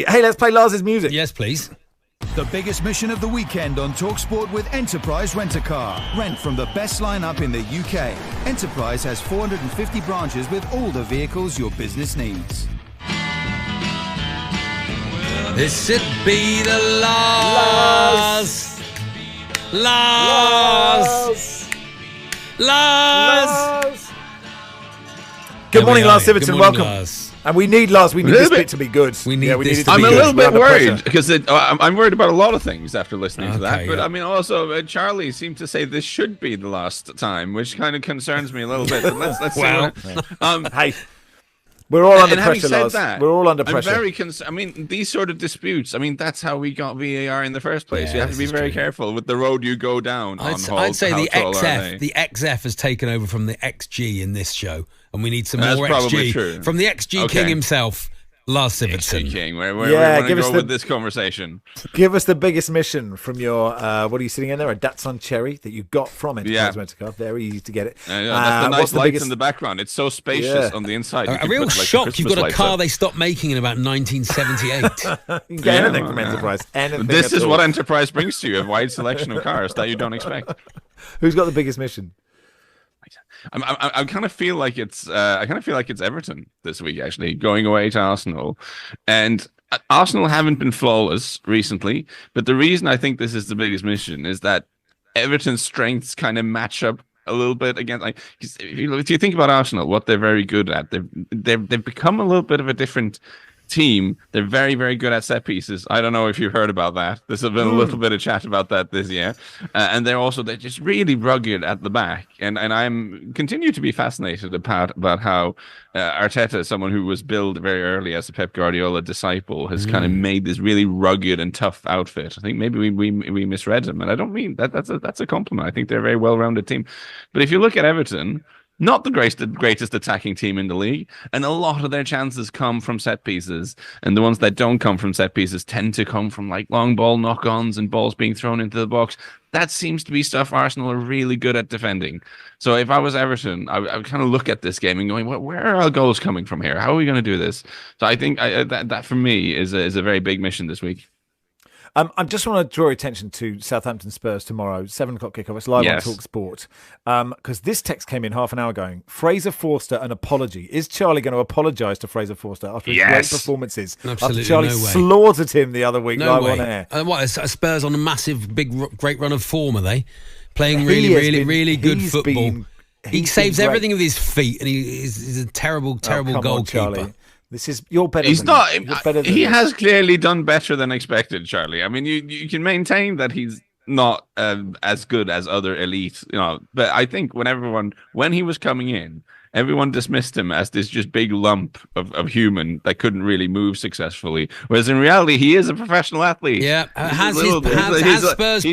Hey, let's play Lars's music. Yes, please. The biggest mission of the weekend on talkSPORT with Enterprise Rent-A-Car. Rent from the best lineup in the UK. Enterprise has 450 branches with all the vehicles your business needs. This should be the Lars. Good morning, Lars Sivertsen. Welcome. Lars. And we need Lars. We need this bit to be good. We need this to I'm be a good. little bit worried because I'm worried about a lot of things after listening to that. But yeah. I mean, also Charlie seemed to say this should be the last time, which kind of concerns me a little bit. But let's see. Hey, we're all under pressure, said Lars. That, we're all under pressure. I'm very concerned. I mean, these sort of disputes. I mean, that's how we got VAR in the first place. Yeah, you have to be very careful with the road you go down. I'd say the XF has taken over from the XG in this show, and we need some more XG true. From the XG King himself, Lars Sivertsen. XG King, where we're going to go with this conversation. Give us the biggest mission from your, what are you sitting in there? A Datsun Cherry that you got from Enterprise Rent-A-Car. Very easy to get it. That's the nice lights in the background. It's so spacious on the inside. A real shock you've got a car they stopped making in about 1978. You can get anything from Enterprise. This is what Enterprise brings to you, a wide selection of cars that you don't expect. Who's got the biggest mission? I kind of feel like it's Everton this week, actually, going away to Arsenal, and Arsenal haven't been flawless recently. But the reason I think this is the biggest mission is that Everton's strengths kind of match up a little bit against. Like, if you think about Arsenal, what they're very good at, they've become a little bit of a different team. They're very, very good at set pieces. I don't know if you've heard about that. There's been a little bit of chat about that this year, and they're just really rugged at the back. And I'm continue to be fascinated about how Arteta, someone who was billed very early as a Pep Guardiola disciple, has kind of made this really rugged and tough outfit. I think maybe we misread him, and I don't mean that. That's a compliment. I think they're a very well-rounded team. But if you look at Everton, not the greatest attacking team in the league, and a lot of their chances come from set pieces, and the ones that don't come from set pieces tend to come from like long ball knock-ons and balls being thrown into the box. That seems to be stuff Arsenal are really good at defending. So if I was Everton, I would kind of look at this game and going, where are our goals coming from here? How are we going to do this? So I think that for me is a very big mission this week. I just want to draw attention to Southampton Spurs tomorrow, 7 o'clock kickoff. It's live on talkSPORT. Because this text came in half an hour going, Fraser Forster, an apology. Is Charlie going to apologise to Fraser Forster after his great performances? Absolutely, after Charlie slaughtered him the other week live on air. What, is Spurs on a massive, great run of form, are they? Playing really good football. He saves everything with his feet, and he's a terrible goalkeeper. You're better. He's than not. him. You're better than he him. has clearly done better than expected, Charlie. I mean, you can maintain that he's not as good as other elite, But I think when he was coming in, everyone dismissed him as this just big lump of human that couldn't really move successfully. Whereas in reality, he is a professional athlete. Yeah, has Spurs'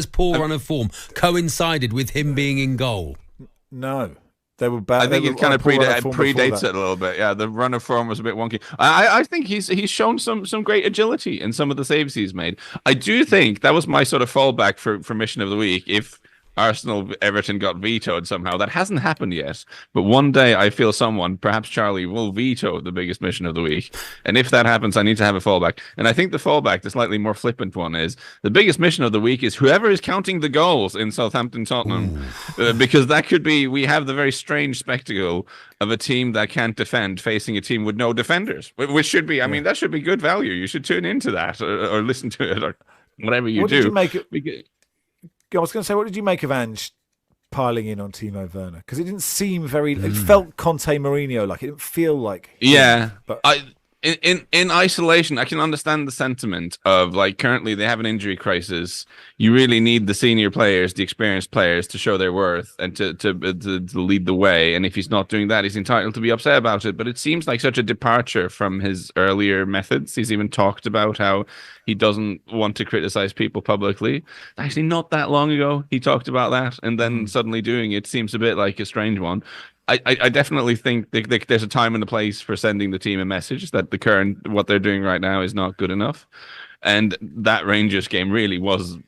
poor run of form coincided with him being in goal? No. They were bad. I think it kind of predates it a little bit. Yeah, the run of form was a bit wonky. I think he's shown some great agility in some of the saves he's made. I do think that was my sort of fallback for mission of the week. If Everton got vetoed somehow, that hasn't happened yet. But one day I feel someone, perhaps Charlie, will veto the biggest mission of the week. And if that happens, I need to have a fallback. And I think the fallback, the slightly more flippant one, is the biggest mission of the week is whoever is counting the goals in Southampton Tottenham. Because that could be, we have the very strange spectacle of a team that can't defend facing a team with no defenders, which should be, I mean, that should be good value. You should tune into that or listen to it or whatever you do. Did you make it? I was going to say, what did you make of Ange piling in on Timo Werner? Because it didn't seem very. It felt Conte Mourinho like. It didn't feel like. Yeah, but in isolation, I can understand the sentiment of like currently they have an injury crisis. You really need the senior players, the experienced players, to show their worth and to lead the way. And if he's not doing that, he's entitled to be upset about it. But it seems like such a departure from his earlier methods. He's even talked about how he doesn't want to criticize people publicly. Actually, not that long ago, he talked about that, and then suddenly doing it seems a bit like a strange one. I definitely think there's a time and a place for sending the team a message that the current what they're doing right now is not good enough, and that Rangers game really was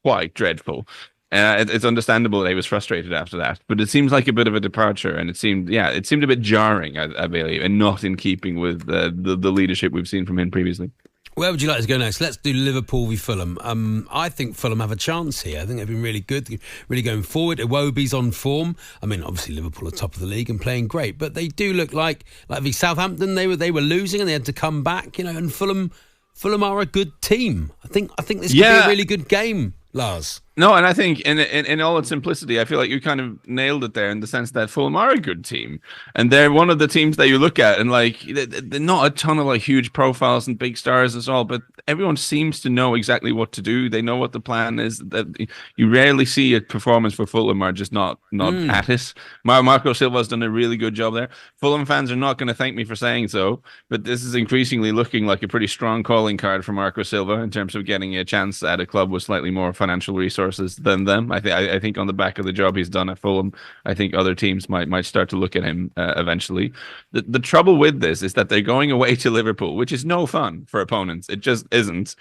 quite dreadful. It's understandable that he was frustrated after that, but it seems like a bit of a departure, and it seemed a bit jarring, I believe, and not in keeping with the leadership we've seen from him previously. Where would you like to go next? Let's do Liverpool v Fulham. I think Fulham have a chance here. I think they've been really good, really going forward. Iwobi's on form. I mean, obviously Liverpool are top of the league and playing great, but they do look like v Southampton. They were losing and they had to come back. And Fulham are a good team. I think this could be a really good game, Lars. No, and I think in all its simplicity, I feel like you kind of nailed it there in the sense that Fulham are a good team, and they're one of the teams that you look at and like they're not a ton of like huge profiles and big stars and all, but everyone seems to know exactly what to do. They know what the plan is. That you rarely see a performance for Fulham are just not at it. Marco Silva's done a really good job there. Fulham fans are not going to thank me for saying so, but this is increasingly looking like a pretty strong calling card for Marco Silva in terms of getting a chance at a club with slightly more financial resources than them. I think on the back of the job he's done at Fulham, I think other teams might start to look at him eventually. The trouble with this is that they're going away to Liverpool, which is no fun for opponents. It just isn't.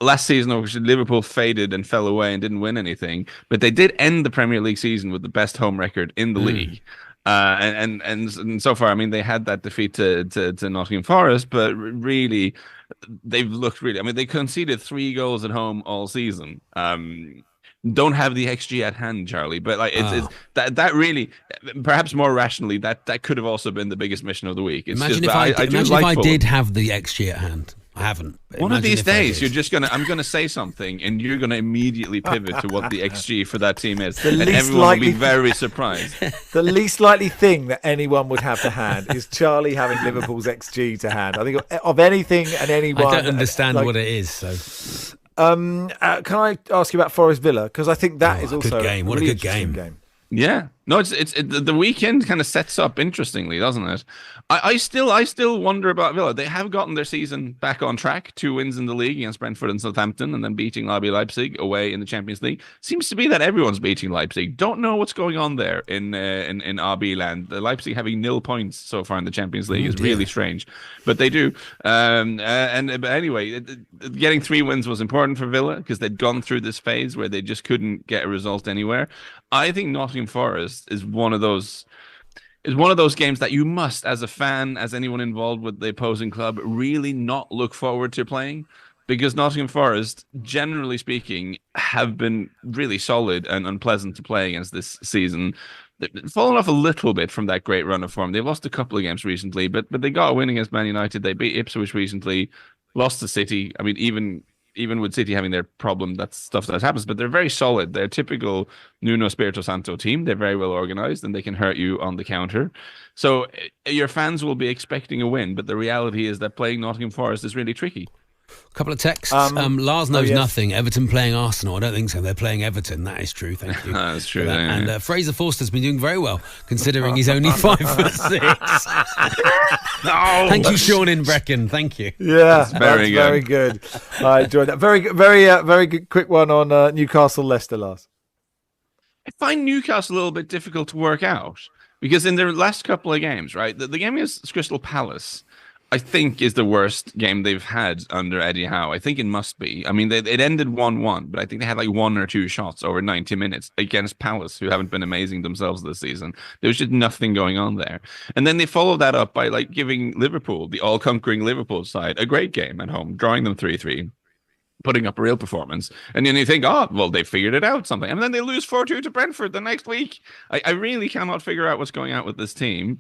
Last season, Liverpool faded and fell away and didn't win anything, but they did end the Premier League season with the best home record in the league. And so far, I mean, they had that defeat to Nottingham Forest, but really, they've looked really. I mean, they conceded 3 goals at home all season. Don't have the XG at hand, Charlie, but like it's that really, perhaps more rationally, that could have also been the biggest mission of the week. Imagine if I did have the XG at hand. I haven't. One of these days, I'm gonna say something, and you're gonna immediately pivot to what the XG for that team is, and everyone will be very surprised. The least likely thing that anyone would have to hand is Charlie having Liverpool's XG to hand. I think of anything and anyone. I don't understand what it is. So, can I ask you about Forest Villa? Because I think that is also a good game. What really a good game. Yeah, no, the weekend kind of sets up interestingly, doesn't it? I still wonder about Villa. They have gotten their season back on track. 2 wins in the league against Brentford and Southampton, and then beating RB Leipzig away in the Champions League. Seems to be that everyone's beating Leipzig. Don't know what's going on there in RB land. Leipzig having 0 points so far in the Champions League is really strange, but they do. But anyway, getting 3 wins was important for Villa because they'd gone through this phase where they just couldn't get a result anywhere. I think Nottingham Forest is one of those games that you must, as a fan, as anyone involved with the opposing club, really not look forward to playing, because Nottingham Forest, generally speaking, have been really solid and unpleasant to play against this season. They've fallen off a little bit from that great run of form. They've lost a couple of games recently, but they got a win against Man United. They beat Ipswich recently, lost to City. I mean, even with City having their problem, that's stuff that happens, but they're very solid. They're a typical Nuno Espirito Santo team. They're very well organized and they can hurt you on the counter. So your fans will be expecting a win, but the reality is that playing Nottingham Forest is really tricky. A couple of texts. Lars knows nothing. Everton playing Arsenal. I don't think so. They're playing Everton. That is true. Thank you. That's true. And Fraser Forster's been doing very well, considering he's only 5'6". No. Thank you, Sean in Brecon. Thank you. Yeah, very good. I enjoyed that. Very good. Quick one on Newcastle Leicester, Lars. I find Newcastle a little bit difficult to work out because in their last couple of games, right, the game against Crystal Palace, I think, is the worst game they've had under Eddie Howe. I think it must be. I mean, it ended 1-1, but I think they had like 1 or 2 shots over 90 minutes against Palace, who haven't been amazing themselves this season. There was just nothing going on there. And then they followed that up by like giving Liverpool, the all-conquering Liverpool side, a great game at home, drawing them 3-3. Putting up a real performance, and then you think, oh, well, they figured it out something, and then they lose 4-2 to Brentford the next week. I really cannot figure out what's going on with this team.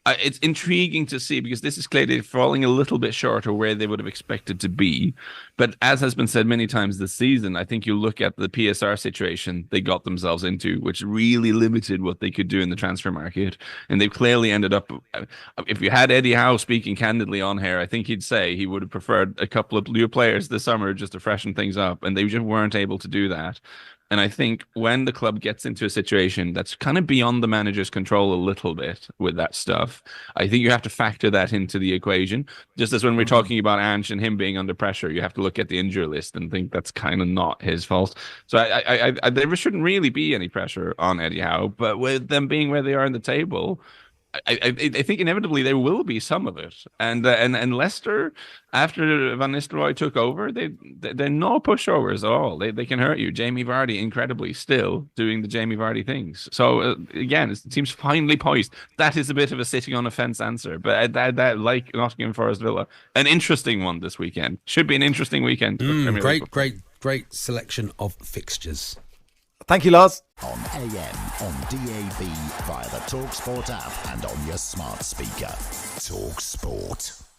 It's intriguing to see because this is clearly falling a little bit short of where they would have expected to be. But as has been said many times this season, I think you look at the PSR situation they got themselves into, which really limited what they could do in the transfer market. And they've clearly ended up, if you had Eddie Howe speaking candidly on here, I think he'd say he would have preferred a couple of new players this summer just to freshen things up. And they just weren't able to do that. And I think when the club gets into a situation that's kind of beyond the manager's control a little bit with that stuff, I think you have to factor that into the equation. Just as when we're talking about Ange and him being under pressure, you have to look at the injury list and think that's kind of not his fault. So there shouldn't really be any pressure on Eddie Howe, but with them being where they are in the table, I think inevitably there will be some of it, and Leicester, after Van Nistelrooy took over, they're no pushovers at all. They can hurt you. Jamie Vardy, incredibly, still doing the Jamie Vardy things. So again, it seems finely poised. That is a bit of a sitting on a fence answer, but that like Nottingham Forest Villa, an interesting one this weekend. Should be an interesting weekend. Great selection of fixtures. Thank you, Lars. On AM, on DAB, via the talkSPORT app and on your smart speaker. talkSPORT.